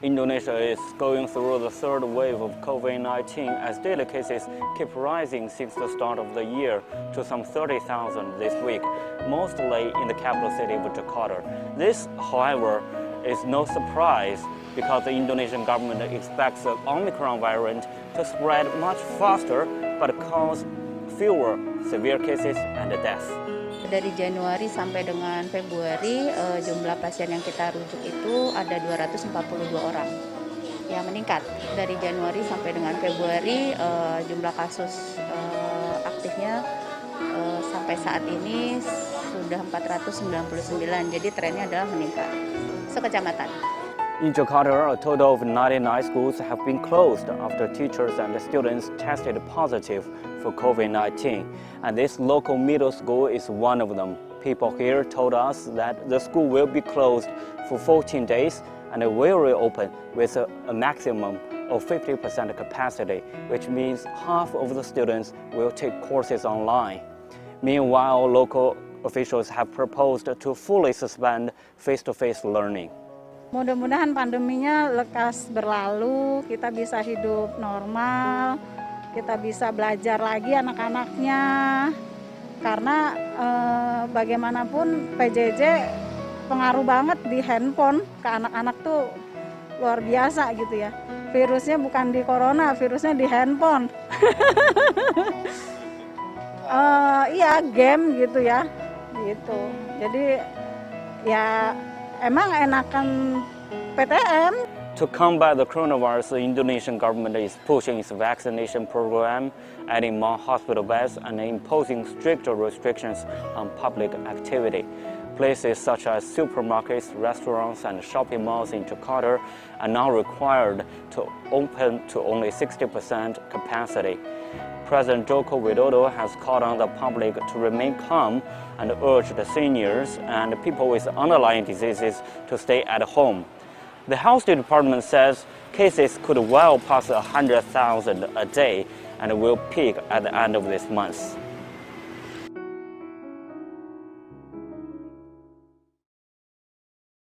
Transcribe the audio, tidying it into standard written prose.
Indonesia is going through the third wave of COVID-19 as daily cases keep rising since the start of the year to some 30,000 this week, mostly in the capital city of Jakarta. This, however, is no surprise because the Indonesian government expects the Omicron variant to spread much faster but cause fewer severe cases and deaths. Dari Januari sampai dengan Februari, jumlah pasien yang kita rujuk itu ada 242 orang yang meningkat. Dari Januari sampai dengan Februari, jumlah kasus aktifnya sampai saat ini sudah 499, jadi trennya adalah meningkat. Sekecamatan. In Jakarta, a total of 99 schools have been closed after teachers and students tested positive for COVID-19. And this local middle school is one of them. People here told us that the school will be closed for 14 days and it will reopen with a maximum of 50% capacity, which means half of the students will take courses online. Meanwhile, local officials have proposed to fully suspend face-to-face learning. Mudah-mudahan pandeminya lekas berlalu, kita bisa hidup normal, kita bisa belajar lagi anak-anaknya. Karena bagaimanapun PJJ pengaruh banget di handphone ke anak-anak tuh luar biasa gitu ya. Virusnya bukan di corona, virusnya di handphone. Iya, game gitu ya. Gitu. Jadi ya emang enakan PTM. To combat the coronavirus, the Indonesian government is pushing its vaccination program, adding more hospital beds and imposing stricter restrictions on public activity. Places such as supermarkets, restaurants and shopping malls in Jakarta are now required to open to only 60% capacity. President Joko Widodo has called on the public to remain calm and urged the seniors and people with underlying diseases to stay at home. The Health Department says cases could well pass 100,000 a day and will peak at the end of this month.